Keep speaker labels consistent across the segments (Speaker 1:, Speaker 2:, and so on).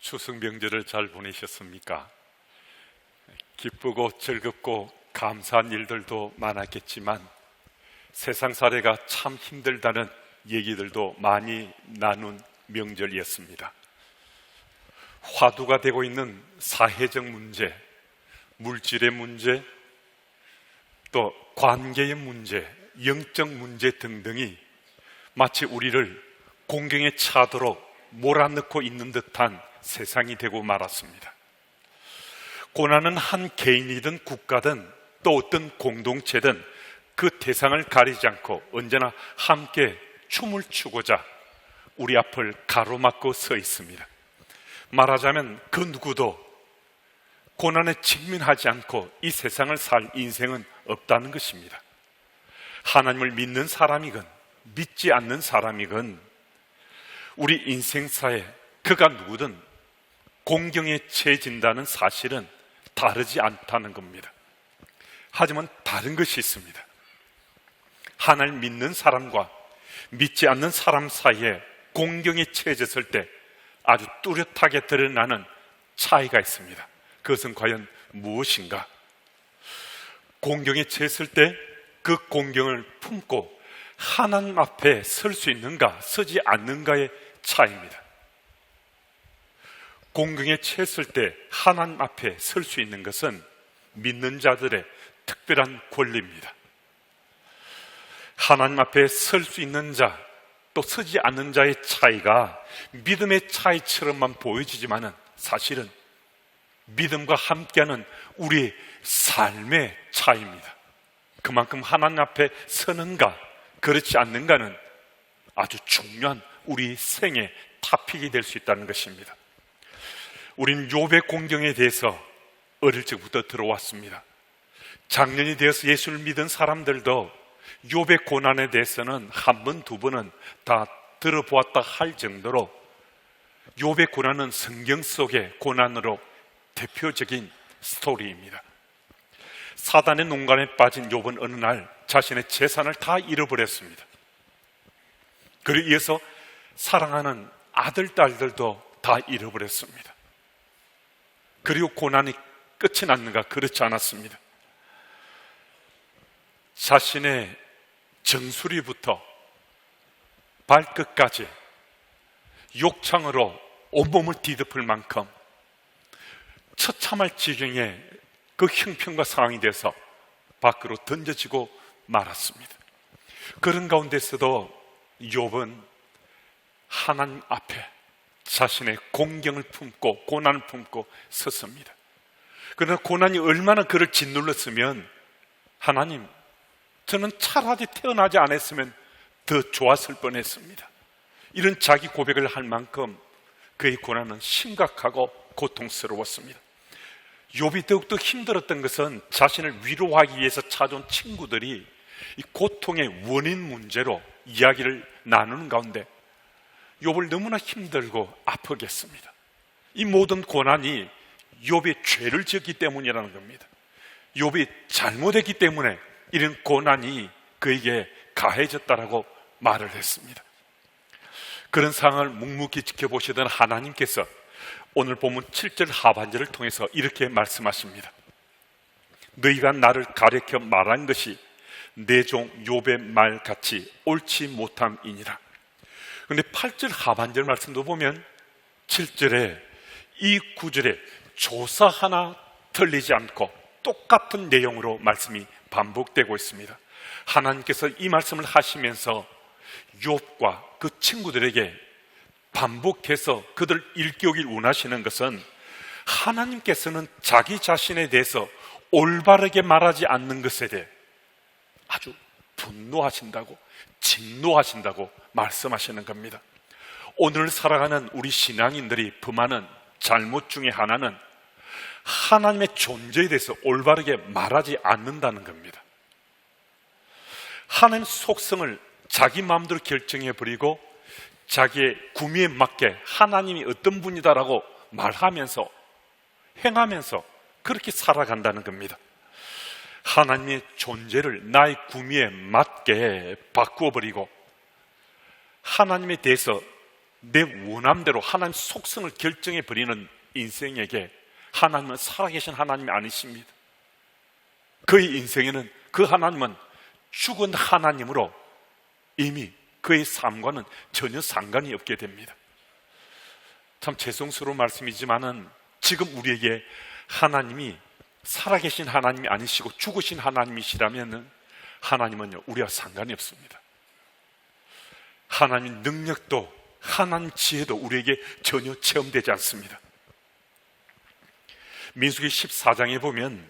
Speaker 1: 추석 명절을 잘 보내셨습니까? 기쁘고 즐겁고 감사한 일들도 많았겠지만 세상살이가 참 힘들다는 얘기들도 많이 나눈 명절이었습니다. 화두가 되고 있는 사회적 문제, 물질의 문제, 또 관계의 문제, 영적 문제 등등이 마치 우리를 공경에 차도록 몰아넣고 있는 듯한 세상이 되고 말았습니다. 고난은 한 개인이든 국가든 또 어떤 공동체든 그 대상을 가리지 않고 언제나 함께 춤을 추고자 우리 앞을 가로막고 서 있습니다. 말하자면 그 누구도 고난에 직면하지 않고 이 세상을 살 인생은 없다는 것입니다. 하나님을 믿는 사람이건 믿지 않는 사람이건 우리 인생사에 그가 누구든 공경에 처해진다는 사실은 다르지 않다는 겁니다. 하지만 다른 것이 있습니다. 하나님 믿는 사람과 믿지 않는 사람 사이에 공경에 처해졌을 때 아주 뚜렷하게 드러나는 차이가 있습니다. 그것은 과연 무엇인가? 공경에 처했을 때 그 공경을 품고 하나님 앞에 설 수 있는가, 서지 않는가의 차이입니다. 공경에 처했을 때 하나님 앞에 설 수 있는 것은 믿는 자들의 특별한 권리입니다. 하나님 앞에 설 수 있는 자, 또 서지 않는 자의 차이가 믿음의 차이처럼만 보여지지만은 사실은 믿음과 함께하는 우리의 삶의 차이입니다. 그만큼 하나님 앞에 서는가, 그렇지 않는가는 아주 중요한 우리 생의 토픽이 될 수 있다는 것입니다. 우린 욥의 공경에 대해서 어릴 적부터 들어왔습니다. 장년이 되어서 예수를 믿은 사람들도 욥의 고난에 대해서는 한 번, 두 번은 다 들어보았다 할 정도로 욥의 고난은 성경 속의 고난으로 대표적인 스토리입니다. 사단의 농간에 빠진 욥은 어느 날 자신의 재산을 다 잃어버렸습니다. 그리고 이어서 사랑하는 아들, 딸들도 다 잃어버렸습니다. 그리고 고난이 끝이 났는가? 그렇지 않았습니다. 자신의 정수리부터 발끝까지 욕창으로 온몸을 뒤덮을 만큼 처참할 지경에 그 형편과 상황이 돼서 밖으로 던져지고 말았습니다. 그런 가운데서도 욥은 하나님 앞에 자신의 공경을 품고 고난을 품고 섰습니다. 그러나 고난이 얼마나 그를 짓눌렀으면 하나님, 저는 차라리 태어나지 않았으면 더 좋았을 뻔했습니다. 이런 자기 고백을 할 만큼 그의 고난은 심각하고 고통스러웠습니다. 욥이 더욱더 힘들었던 것은 자신을 위로하기 위해서 찾아온 친구들이 이 고통의 원인 문제로 이야기를 나누는 가운데 욥을 너무나 힘들고 아프게 했습니다. 이 모든 고난이 욥이 죄를 지었기 때문이라는 겁니다. 욥이 잘못했기 때문에 이런 고난이 그에게 가해졌다라고 말을 했습니다. 그런 상황을 묵묵히 지켜보시던 하나님께서 오늘 본문 7절 하반절을 통해서 이렇게 말씀하십니다. 너희가 나를 가리켜 말한 것이 내 종 욥의 말같이 옳지 못함이니라. 그런데 8절 하반절 말씀도 보면 7절에 이 9절에 조사 하나 틀리지 않고 똑같은 내용으로 말씀이 반복되고 있습니다. 하나님께서 이 말씀을 하시면서 욥과 그 친구들에게 반복해서 그들 일깨우길 원하시는 것은 하나님께서는 자기 자신에 대해서 올바르게 말하지 않는 것에 대해 아주 분노하신다고, 진노하신다고 말씀하시는 겁니다. 오늘 살아가는 우리 신앙인들이 범하는 잘못 중에 하나는 하나님의 존재에 대해서 올바르게 말하지 않는다는 겁니다. 하나님의 속성을 자기 마음대로 결정해버리고 자기의 구미에 맞게 하나님이 어떤 분이다라고 말하면서 행하면서 그렇게 살아간다는 겁니다. 하나님의 존재를 나의 구미에 맞게 바꾸어버리고 하나님에 대해서 내 원함대로 하나님 속성을 결정해 버리는 인생에게 하나님은 살아계신 하나님이 아니십니다. 그의 인생에는 그 하나님은 죽은 하나님으로 이미 그의 삶과는 전혀 상관이 없게 됩니다. 참 죄송스러운 말씀이지만은 지금 우리에게 하나님이 살아계신 하나님이 아니시고 죽으신 하나님이시라면 하나님은요, 우리와 상관이 없습니다. 하나님 능력도 하나님 지혜도 우리에게 전혀 체험되지 않습니다. 민수기 14장에 보면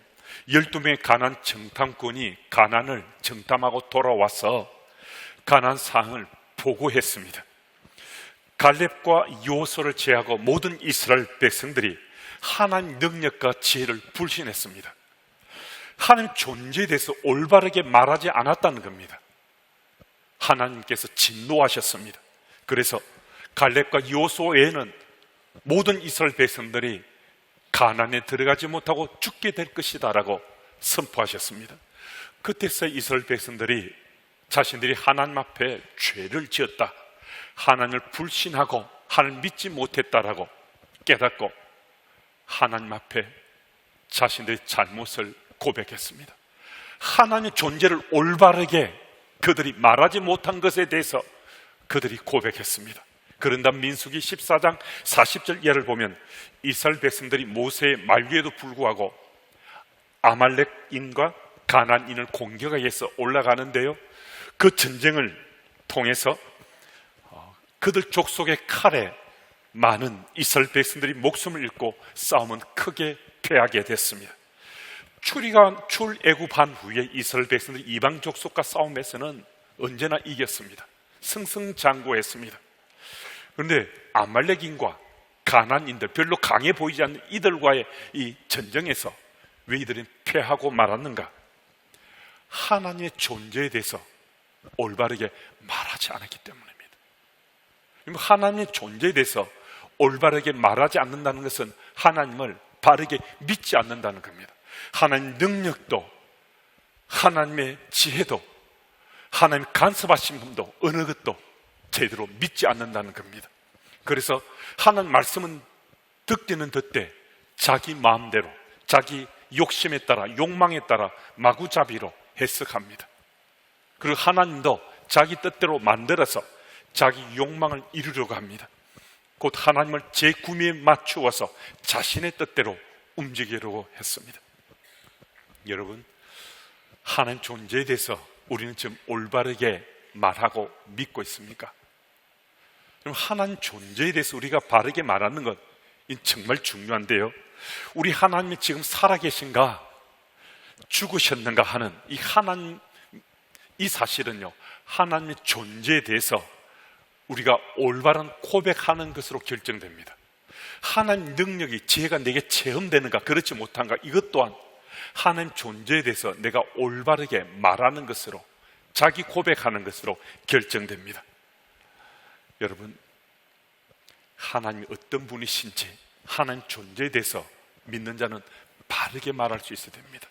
Speaker 1: 12명의 가나안 정탐꾼이 가나안을 정탐하고 돌아와서 가나안 상황을 보고했습니다. 갈렙과 여호수아를 제외하고 모든 이스라엘 백성들이 하나님 능력과 지혜를 불신했습니다. 하나님 존재에 대해서 올바르게 말하지 않았다는 겁니다. 하나님께서 진노하셨습니다. 그래서 갈렙과 여호수아 외에는 모든 이스라엘 백성들이 가나안에 들어가지 못하고 죽게 될 것이다 라고 선포하셨습니다. 그때서 이스라엘 백성들이 자신들이 하나님 앞에 죄를 지었다, 하나님을 불신하고 하나님을 믿지 못했다라고 깨닫고 하나님 앞에 자신들의 잘못을 고백했습니다. 하나님의 존재를 올바르게 그들이 말하지 못한 것에 대해서 그들이 고백했습니다. 그런다 민수기 14장 40절 예를 보면 이스라엘 백성들이 모세의 말귀에도 불구하고 아말렉인과 가나안인을 공격하기 위해서 올라가는데요, 그 전쟁을 통해서 그들 족속의 칼에 많은 이스라엘 백성들이 목숨을 잃고 싸움은 크게 패하게 됐습니다. 출애굽한 후에 이스라엘 백성들이 이방 족속과 싸움에서는 언제나 이겼습니다. 승승장구했습니다. 그런데 아말렉인과 가나안인들, 별로 강해 보이지 않는 이들과의 이 전쟁에서 왜 이들이 패하고 말았는가? 하나님의 존재에 대해서 올바르게 말하지 않았기 때문입니다. 하나님의 존재에 대해서 올바르게 말하지 않는다는 것은 하나님을 바르게 믿지 않는다는 겁니다. 하나님 능력도 하나님의 지혜도 하나님 간섭하신 분도 어느 것도 제대로 믿지 않는다는 겁니다. 그래서 하나님 말씀은 듣기는 듣되 자기 마음대로 자기 욕심에 따라 욕망에 따라 마구잡이로 해석합니다. 그리고 하나님도 자기 뜻대로 만들어서 자기 욕망을 이루려고 합니다. 곧 하나님을 제 구미에 맞추어서 자신의 뜻대로 움직이려고 했습니다. 여러분, 하나님 존재에 대해서 우리는 지금 올바르게 말하고 믿고 있습니까? 그럼 하나님 존재에 대해서 우리가 바르게 말하는 것, 이 정말 중요한데요, 우리 하나님이 지금 살아계신가 죽으셨는가 하는 이 하나님, 이 사실은요, 하나님의 존재에 대해서 우리가 올바른 고백하는 것으로 결정됩니다. 하나님 능력이, 지혜가 내게 체험되는가 그렇지 못한가, 이것 또한 하나님 존재에 대해서 내가 올바르게 말하는 것으로, 자기 고백하는 것으로 결정됩니다. 여러분, 하나님이 어떤 분이신지 하나님 존재에 대해서 믿는 자는 바르게 말할 수 있어야 됩니다.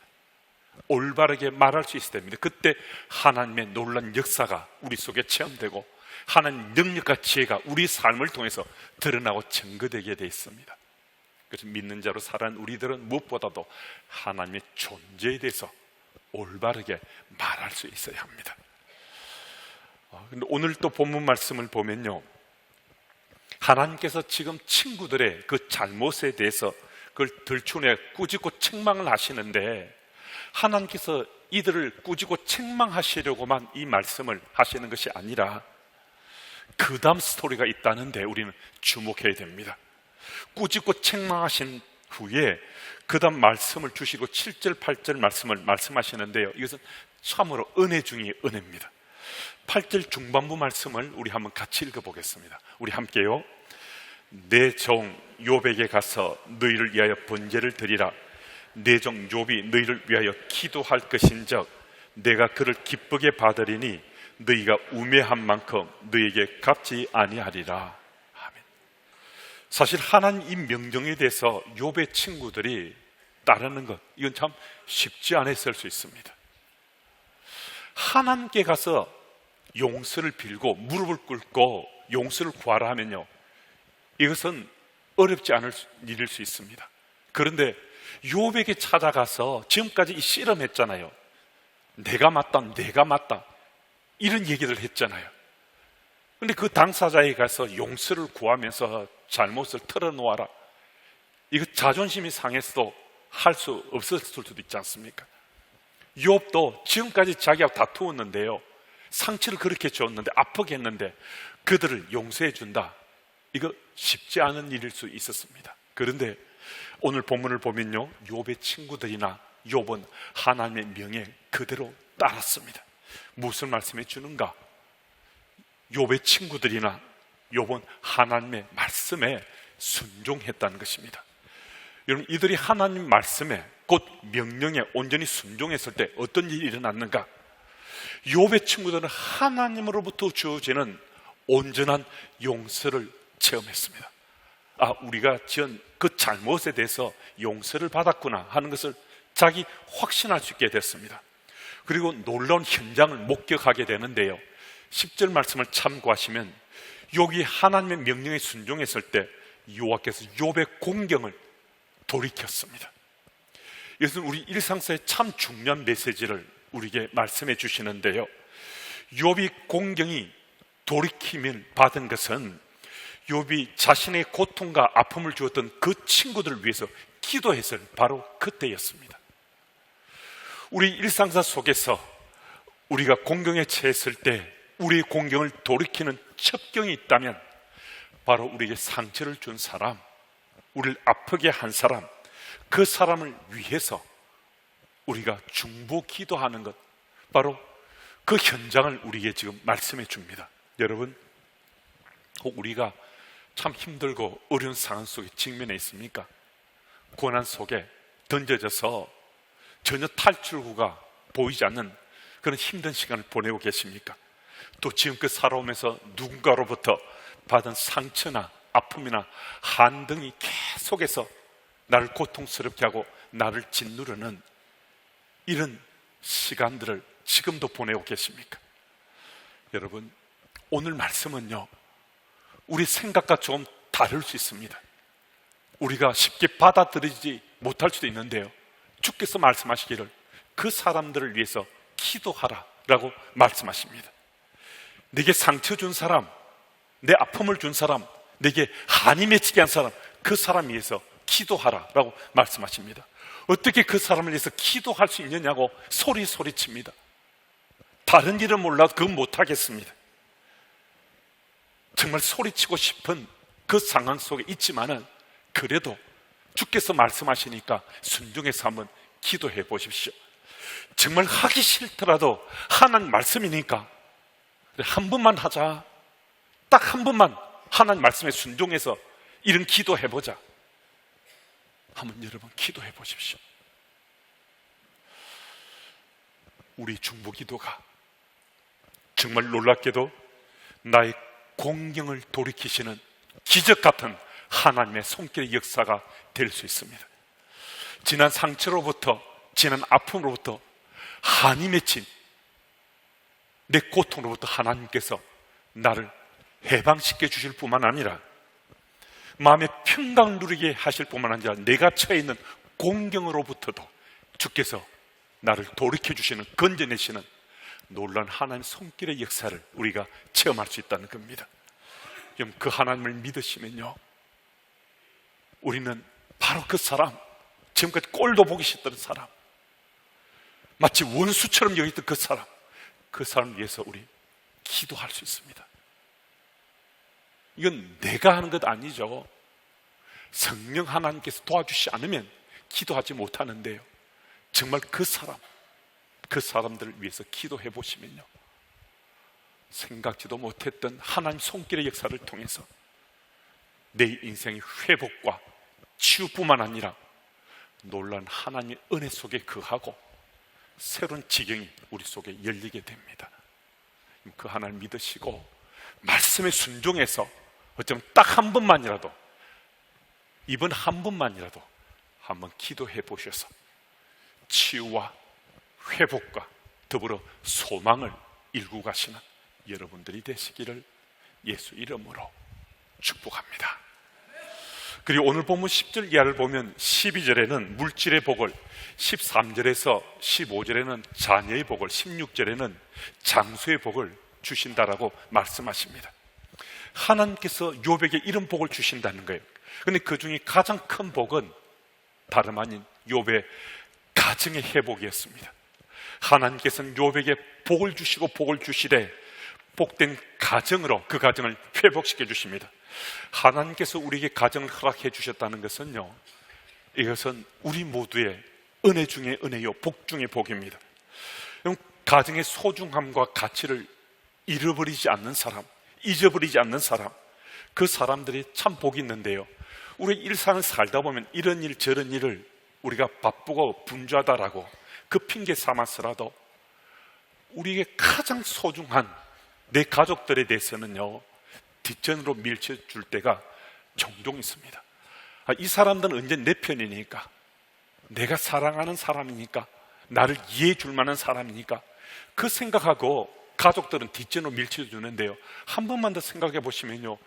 Speaker 1: 올바르게 말할 수 있어야 됩니다. 그때 하나님의 놀라운 역사가 우리 속에 체험되고 하나님 능력과 지혜가 우리 삶을 통해서 드러나고 증거되게 되어 있습니다. 그래서 믿는 자로 살아가는 우리들은 무엇보다도 하나님의 존재에 대해서 올바르게 말할 수 있어야 합니다. 근데 오늘 또 본문 말씀을 보면요, 하나님께서 지금 친구들의 그 잘못에 대해서 그걸 들추내 꾸짖고 책망을 하시는데, 하나님께서 이들을 꾸짖고 책망하시려고만 이 말씀을 하시는 것이 아니라 그 다음 스토리가 있다는데 우리는 주목해야 됩니다. 꾸짖고 책망하신 후에 그 다음 말씀을 주시고 7절 8절 말씀을 말씀하시는데요, 이것은 참으로 은혜 중의 은혜입니다. 8절 중반부 말씀을 우리 한번 같이 읽어보겠습니다. 우리 함께요. 내 종 욥에게 가서 너희를 위하여 번제를 드리라. 내 종 욥이 너희를 위하여 기도할 것인즉 내가 그를 기쁘게 받으리니 너희가 우매한 만큼 너희에게 갚지 아니하리라. 아멘. 사실 하나님 이 명령에 대해서 욥의 친구들이 따르는 것, 이건 참 쉽지 않았을 수 있습니다. 하나님께 가서 용서를 빌고 무릎을 꿇고 용서를 구하라 하면요, 이것은 어렵지 않을 일일 수 있습니다. 그런데 욥에게 찾아가서 지금까지 씨름했잖아요. 내가 맞다 이런 얘기를 했잖아요. 근데 그 당사자에 가서 용서를 구하면서 잘못을 털어놓아라, 이거 자존심이 상해서도 할 수 없었을 수도 있지 않습니까? 욥도 지금까지 자기하고 다투었는데요, 상처를 그렇게 줬는데, 아프게 했는데 그들을 용서해 준다, 이거 쉽지 않은 일일 수 있었습니다. 그런데 오늘 본문을 보면요, 욥의 친구들이나 욥은 하나님의 명예 그대로 따랐습니다. 무슨 말씀해 주는가? 욥의 친구들이나 욥은 하나님의 말씀에 순종했다는 것입니다. 여러분, 이들이 하나님 말씀에, 곧 명령에 온전히 순종했을 때 어떤 일이 일어났는가? 욥의 친구들은 하나님으로부터 주어지는 온전한 용서를 체험했습니다. 우리가 지은 그 잘못에 대해서 용서를 받았구나 하는 것을 자기 확신할 수 있게 됐습니다. 그리고 놀라운 현장을 목격하게 되는데요, 10절 말씀을 참고하시면 욥이 하나님의 명령에 순종했을 때 여호와께서 욥의 공경을 돌이켰습니다. 이것은 우리 일상사에 참 중요한 메시지를 우리에게 말씀해 주시는데요, 욥이 공경이 돌이킴을 받은 것은 욥이 자신의 고통과 아픔을 주었던 그 친구들을 위해서 기도했을 바로 그때였습니다. 우리 일상사 속에서 우리가 공경에 처했을 때 우리의 공경을 돌이키는 첩경이 있다면 바로 우리에게 상처를 준 사람, 우리를 아프게 한 사람, 그 사람을 위해서 우리가 중보 기도하는 것, 바로 그 현장을 우리에게 지금 말씀해 줍니다. 여러분, 혹 우리가 참 힘들고 어려운 상황 속에 직면해 있습니까? 고난 속에 던져져서 전혀 탈출구가 보이지 않는 그런 힘든 시간을 보내고 계십니까? 또 지금껏 살아오면서 누군가로부터 받은 상처나 아픔이나 한등이 계속해서 나를 고통스럽게 하고 나를 짓누르는 이런 시간들을 지금도 보내고 계십니까? 여러분, 오늘 말씀은요, 우리 생각과 조금 다를 수 있습니다. 우리가 쉽게 받아들이지 못할 수도 있는데요, 주께서 말씀하시기를 그 사람들을 위해서 기도하라 라고 말씀하십니다. 내게 상처 준 사람, 내 아픔을 준 사람, 내게 한이 맺히게 한 사람, 그 사람 위해서 기도하라 라고 말씀하십니다. 어떻게 그 사람을 위해서 기도할 수 있느냐고 소리칩니다. 다른 일은 몰라도 그건 못하겠습니다. 정말 소리치고 싶은 그 상황 속에 있지만은 그래도 주께서 말씀하시니까 순종해서 한번 기도해 보십시오. 정말 하기 싫더라도 하나님 말씀이니까 한 번만 하자, 딱 한 번만 하나님 말씀에 순종해서 이런 기도해보자. 한번 여러분 기도해 보십시오. 우리 중보 기도가 정말 놀랍게도 나의 공경을 돌이키시는 기적 같은 하나님의 손길의 역사가 될 수 있습니다. 지난 상처로부터, 지난 아픔으로부터 한이 맺힌 내 고통으로부터 하나님께서 나를 해방시켜 주실 뿐만 아니라 마음의 평강을 누리게 하실 뿐만 아니라 내가 처해 있는 공경으로부터도 주께서 나를 돌이켜 주시는, 건져내시는 놀라운 하나님의 손길의 역사를 우리가 체험할 수 있다는 겁니다. 그럼 그 하나님을 믿으시면요, 우리는 바로 그 사람, 지금까지 꼴도 보기 싫던 사람, 마치 원수처럼 여기던 그 사람을 위해서 우리 기도할 수 있습니다. 이건 내가 하는 것 아니죠. 성령 하나님께서 도와주시지 않으면 기도하지 못하는데요, 정말 그 사람들을 위해서 기도해 보시면요, 생각지도 못했던 하나님 손길의 역사를 통해서 내 인생의 회복과 치유뿐만 아니라 놀라운 하나님의 은혜 속에 거하고 새로운 지경이 우리 속에 열리게 됩니다. 그 하나님 믿으시고 말씀에 순종해서 어쩌면 딱 한 번만이라도, 이번 한 번만이라도 한번 기도해 보셔서 치유와 회복과 더불어 소망을 일구 가시는 여러분들이 되시기를 예수 이름으로 축복합니다. 그리고 오늘 본문 10절 이하를 보면 12절에는 물질의 복을, 13절에서 15절에는 자녀의 복을, 16절에는 장수의 복을 주신다라고 말씀하십니다. 하나님께서 욥에게 이런 복을 주신다는 거예요. 그런데 그 중에 가장 큰 복은 다름 아닌 욥의 가정의 회복이었습니다. 하나님께서는 욥에게 복을 주시고 복을 주시되 복된 가정으로 그 가정을 회복시켜 주십니다. 하나님께서 우리에게 가정을 허락해 주셨다는 것은요, 이것은 우리 모두의 은혜 중에 은혜요, 복 중에 복입니다. 가정의 소중함과 가치를 잃어버리지 않는 사람, 잊어버리지 않는 사람, 그 사람들이 참 복이 있는데요, 우리 일상을 살다 보면 이런 일 저런 일을 우리가 바쁘고 분주하다라고 그 핑계 삼아서라도 우리에게 가장 소중한 내 가족들에 대해서는요, 뒷전으로 밀쳐줄 때가 종종 있습니다. 이 사람들은 언제 내 편이니까, 내가 사랑하는 사람이니까, 나를 이해해 줄 만한 사람이니까, 그 생각하고 가족들은 뒷전으로 밀쳐주는데요, 한 번만 더 생각해 보시면요,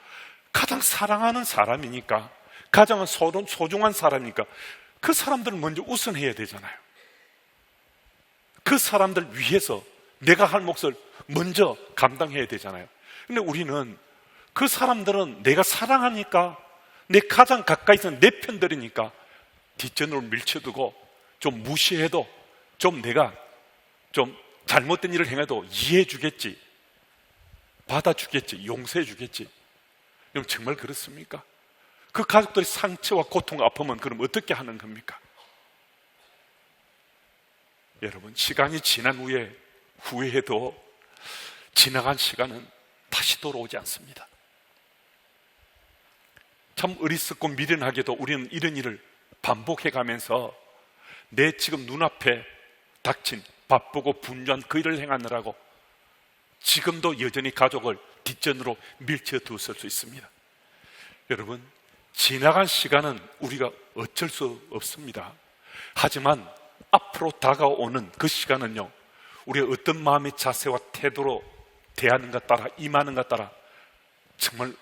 Speaker 1: 가장 사랑하는 사람이니까, 가장 소중한 사람이니까 그 사람들을 먼저 우선해야 되잖아요. 그 사람들 위해서 내가 할 몫을 먼저 감당해야 되잖아요. 근데 우리는 그 사람들은 내가 사랑하니까, 내 가장 가까이 있는 내 편들이니까 뒷전으로 밀쳐두고 좀 무시해도, 좀 내가 좀 잘못된 일을 행해도 이해해 주겠지, 받아주겠지, 용서해 주겠지. 그럼 정말 그렇습니까? 그 가족들의 상처와 고통, 아픔은 그럼 어떻게 하는 겁니까? 여러분, 시간이 지난 후에 후회해도 지나간 시간은 다시 돌아오지 않습니다. 참 어리석고 미련하게도 우리는 이런 일을 반복해가면서 내 지금 눈앞에 닥친 바쁘고 분주한 그 일을 행하느라고 지금도 여전히 가족을 뒷전으로 밀쳐두었을 수 있습니다. 여러분, 지나간 시간은 우리가 어쩔 수 없습니다. 하지만 앞으로 다가오는 그 시간은요, 우리가 어떤 마음의 자세와 태도로 대하는가 따라, 임하는가 따라 정말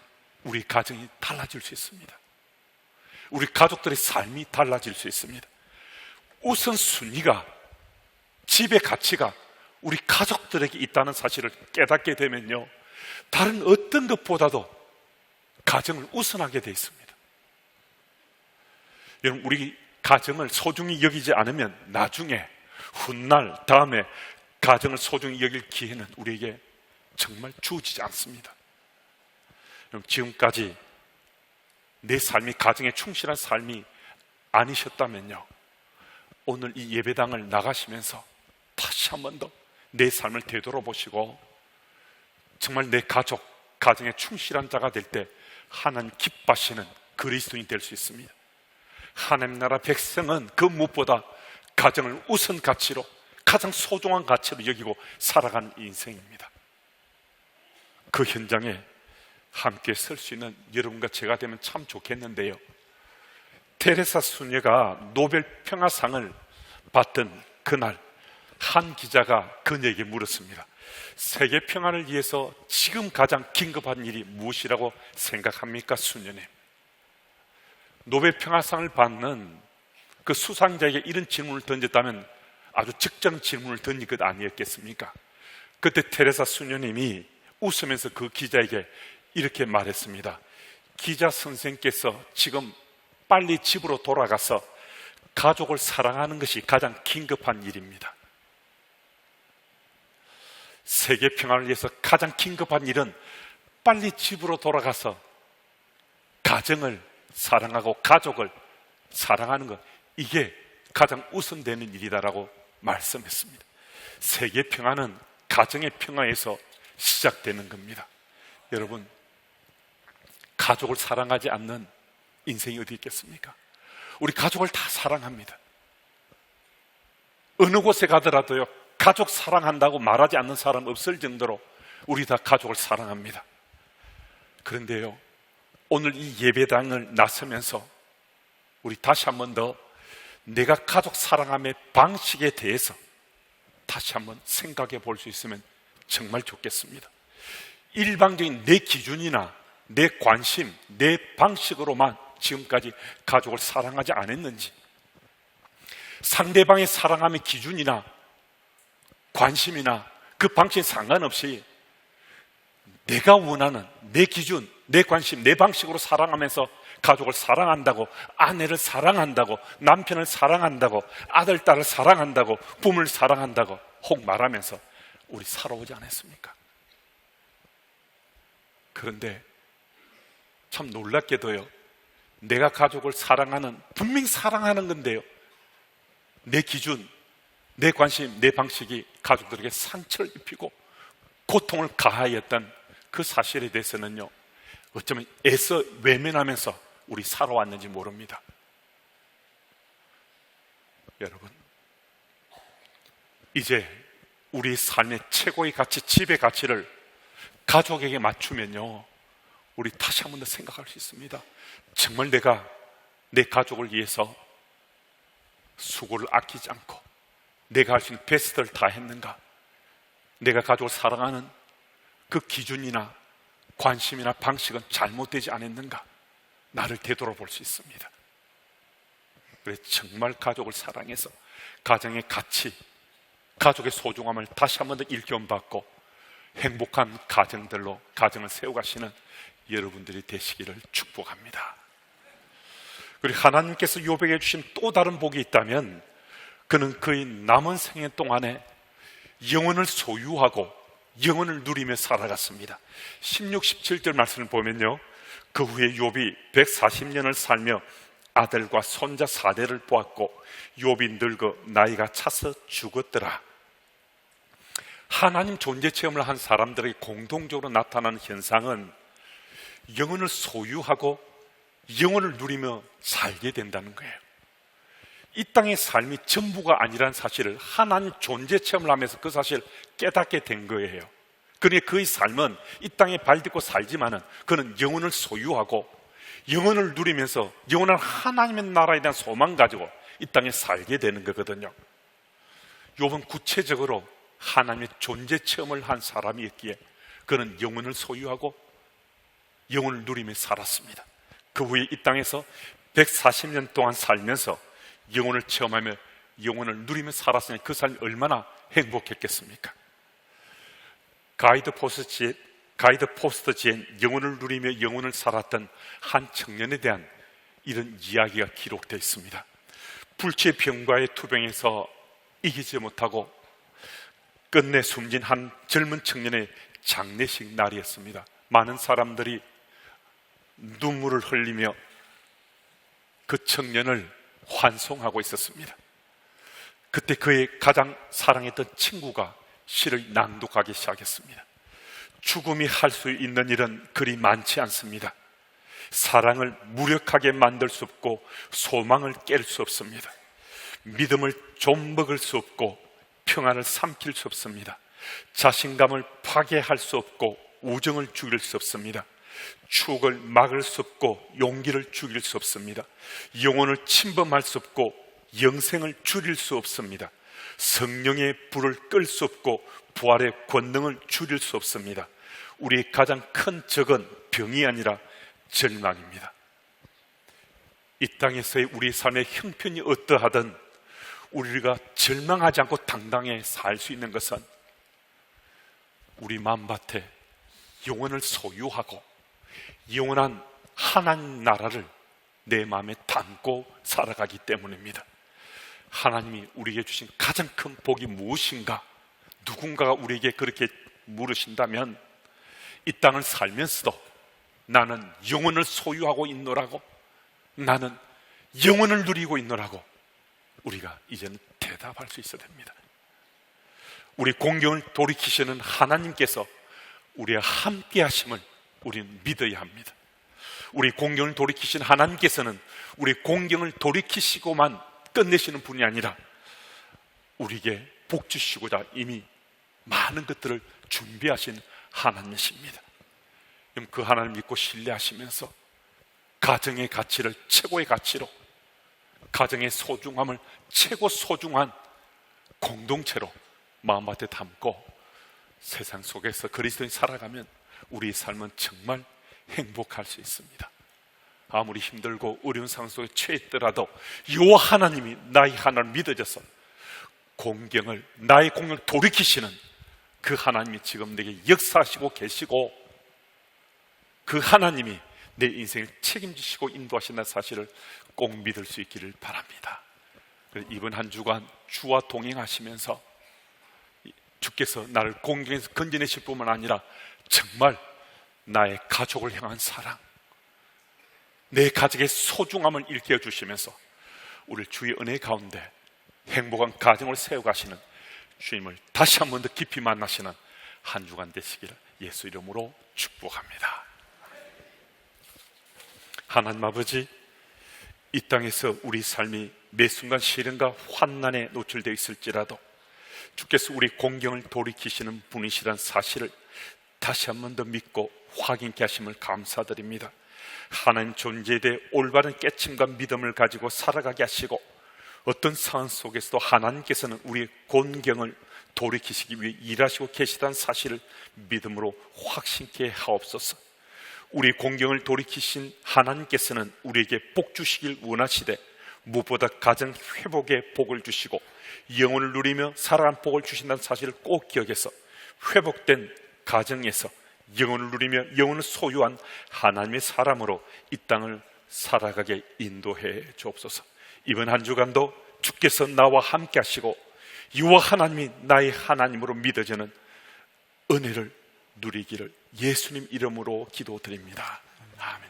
Speaker 1: 우리 가정이 달라질 수 있습니다. 우리 가족들의 삶이 달라질 수 있습니다. 우선순위가, 집의 가치가 우리 가족들에게 있다는 사실을 깨닫게 되면요, 다른 어떤 것보다도 가정을 우선하게 되어 있습니다. 여러분, 우리 가정을 소중히 여기지 않으면 나중에 훗날 다음에 가정을 소중히 여길 기회는 우리에게 정말 주어지지 않습니다. 지금까지 내 삶이 가정에 충실한 삶이 아니셨다면요, 오늘 이 예배당을 나가시면서 다시 한 번 더 내 삶을 되돌아보시고 정말 내 가정에 충실한 자가 될 때 하나님 기뻐하시는 그리스도인이 될 수 있습니다. 하나님 나라 백성은 그 무엇보다 가정을 우선 가치로, 가장 소중한 가치로 여기고 살아가는 인생입니다. 그 현장에 함께 설 수 있는 여러분과 제가 되면 참 좋겠는데요, 테레사 수녀가 노벨 평화상을 받던 그날 한 기자가 그녀에게 물었습니다. 세계 평화를 위해서 지금 가장 긴급한 일이 무엇이라고 생각합니까, 수녀님? 노벨 평화상을 받는 그 수상자에게 이런 질문을 던졌다면 아주 적절한 질문을 던진 것 아니었겠습니까? 그때 테레사 수녀님이 웃으면서 그 기자에게 이렇게 말했습니다. 기자 선생께서 지금 빨리 집으로 돌아가서 가족을 사랑하는 것이 가장 긴급한 일입니다. 세계 평화를 위해서 가장 긴급한 일은 빨리 집으로 돌아가서 가정을 사랑하고 가족을 사랑하는 것, 이게 가장 우선되는 일이다라고 말씀했습니다. 세계 평화는 가정의 평화에서 시작되는 겁니다. 여러분, 가족을 사랑하지 않는 인생이 어디 있겠습니까? 우리 가족을 다 사랑합니다. 어느 곳에 가더라도요, 가족 사랑한다고 말하지 않는 사람 없을 정도로 우리 다 가족을 사랑합니다. 그런데요, 오늘 이 예배당을 나서면서 우리 다시 한 번 더 내가 가족 사랑함의 방식에 대해서 다시 한번 생각해 볼 수 있으면 정말 좋겠습니다. 일방적인 내 기준이나 내 관심, 내 방식으로만 지금까지 가족을 사랑하지 않았는지, 상대방의 사랑함의 기준이나 관심이나 그 방식에 상관없이 내가 원하는 내 기준, 내 관심, 내 방식으로 사랑하면서 가족을 사랑한다고, 아내를 사랑한다고, 남편을 사랑한다고, 아들, 딸을 사랑한다고, 부모를 사랑한다고 혹 말하면서 우리 살아오지 않았습니까? 그런데 참 놀랍게도요, 내가 가족을 사랑하는, 분명히 사랑하는 건데요, 내 기준, 내 관심, 내 방식이 가족들에게 상처를 입히고 고통을 가하였던 그 사실에 대해서는요, 어쩌면 애써 외면하면서 우리 살아왔는지 모릅니다. 여러분, 이제 우리 삶의 최고의 가치, 집의 가치를 가족에게 맞추면요, 우리 다시 한 번 더 생각할 수 있습니다. 정말 내가 내 가족을 위해서 수고를 아끼지 않고 내가 할 수 있는 베스트를 다 했는가? 내가 가족을 사랑하는 그 기준이나 관심이나 방식은 잘못되지 않았는가? 나를 되돌아볼 수 있습니다. 그래서 정말 가족을 사랑해서 가정의 가치, 가족의 소중함을 다시 한 번 더 일깨움받고 행복한 가정들로 가정을 세워가시는 여러분들이 되시기를 축복합니다. 그리고 하나님께서 욥에게 주신 또 다른 복이 있다면 그는 그의 남은 생애 동안에 영혼을 소유하고 영혼을 누리며 살아갔습니다. 16, 17절 말씀을 보면요, 그 후에 욥이 140년을 살며 아들과 손자 4대를 보았고 욥이 늙어 나이가 차서 죽었더라. 하나님 존재 체험을 한 사람들에게 공동적으로 나타나는 현상은 영혼을 소유하고 영혼을 누리며 살게 된다는 거예요. 이 땅의 삶이 전부가 아니라는 사실을 하나님 존재 체험을 하면서 그 사실을 깨닫게 된 거예요. 그러니까 그의 삶은 이 땅에 발 딛고 살지만은 그는 영혼을 소유하고 영혼을 누리면서 영원한 하나님의 나라에 대한 소망 가지고 이 땅에 살게 되는 거거든요. 욥은 구체적으로 하나님의 존재 체험을 한 사람이었기에 그는 영혼을 소유하고 영혼을 누리며 살았습니다. 그 후에 이 땅에서 140년 동안 살면서 영혼을 체험하며 영혼을 누리며 살았으니 그 삶이 얼마나 행복했겠습니까? 가이드 포스트지엔 영혼을 누리며 영혼을 살았던 한 청년에 대한 이런 이야기가 기록되어 있습니다. 불치병과의 투병에서 이기지 못하고 끝내 숨진 한 젊은 청년의 장례식 날이었습니다. 많은 사람들이 눈물을 흘리며 그 청년을 환송하고 있었습니다. 그때 그의 가장 사랑했던 친구가 시를 낭독하기 시작했습니다. 죽음이 할 수 있는 일은 그리 많지 않습니다. 사랑을 무력하게 만들 수 없고 소망을 깰 수 없습니다. 믿음을 좀먹을 수 없고 평안을 삼킬 수 없습니다. 자신감을 파괴할 수 없고 우정을 죽일 수 없습니다. 추억을 막을 수 없고 용기를 죽일 수 없습니다. 영혼을 침범할 수 없고 영생을 줄일 수 없습니다. 성령의 불을 끌 수 없고 부활의 권능을 줄일 수 없습니다. 우리의 가장 큰 적은 병이 아니라 절망입니다. 이 땅에서의 우리 삶의 형편이 어떠하든 우리가 절망하지 않고 당당히 살 수 있는 것은 우리 마음밭에 영혼을 소유하고 영원한 하나님 나라를 내 마음에 담고 살아가기 때문입니다. 하나님이 우리에게 주신 가장 큰 복이 무엇인가? 누군가가 우리에게 그렇게 물으신다면 이 땅을 살면서도 나는 영혼을 소유하고 있노라고, 나는 영혼을 누리고 있노라고 우리가 이제는 대답할 수 있어야 됩니다. 우리 공경을 돌이키시는 하나님께서 우리와 함께 하심을 우리는 믿어야 합니다. 우리 공경을 돌이키신 하나님께서는 우리 공경을 돌이키시고만 끝내시는 분이 아니라 우리에게 복 주시고자 이미 많은 것들을 준비하신 하나님이십니다. 그럼 그 하나님 믿고 신뢰하시면서 가정의 가치를 최고의 가치로, 가정의 소중함을 최고 소중한 공동체로 마음밭에 담고 세상 속에서 그리스도인이 살아가면 우리 삶은 정말 행복할 수 있습니다. 아무리 힘들고 어려운 상황 속에 처했더라도 여호와 하나님이 나의 하나님을 믿어져서 나의 공경을 돌이키시는 그 하나님이 지금 내게 역사하시고 계시고, 그 하나님이 내 인생을 책임지시고 인도하신다는 사실을 꼭 믿을 수 있기를 바랍니다. 이번 한 주간 주와 동행하시면서 주께서 나를 공경에서 건져내실 뿐만 아니라 정말 나의 가족을 향한 사랑, 내 가족의 소중함을 일깨워 주시면서 우리 주의 은혜 가운데 행복한 가정을 세워가시는 주님을 다시 한 번 더 깊이 만나시는 한 주간 되시기를 예수 이름으로 축복합니다. 하나님 아버지, 이 땅에서 우리 삶이 매 순간 시련과 환난에 노출되어 있을지라도 주께서 우리 공경을 돌이키시는 분이시란 사실을 다시 한 번 더 믿고 확인케 하심을 감사드립니다. 하나님 존재에 대해 올바른 깨침과 믿음을 가지고 살아가게 하시고, 어떤 상황 속에서도 하나님께서는 우리의 공경을 돌이키시기 위해 일하시고 계시다는 사실을 믿음으로 확신케 하옵소서. 우리 공경을 돌이키신 하나님께서는 우리에게 복 주시길 원하시되, 무엇보다 가정 회복의 복을 주시고 영혼을 누리며 살아가는 복을 주신다는 사실을 꼭 기억해서 회복된 가정에서 영혼을 누리며 영혼을 소유한 하나님의 사람으로 이 땅을 살아가게 인도해 주옵소서. 이번 한 주간도 주께서 나와 함께 하시고 여호와 하나님이 나의 하나님으로 믿어지는 은혜를 누리기를 예수님 이름으로 기도드립니다. 아멘.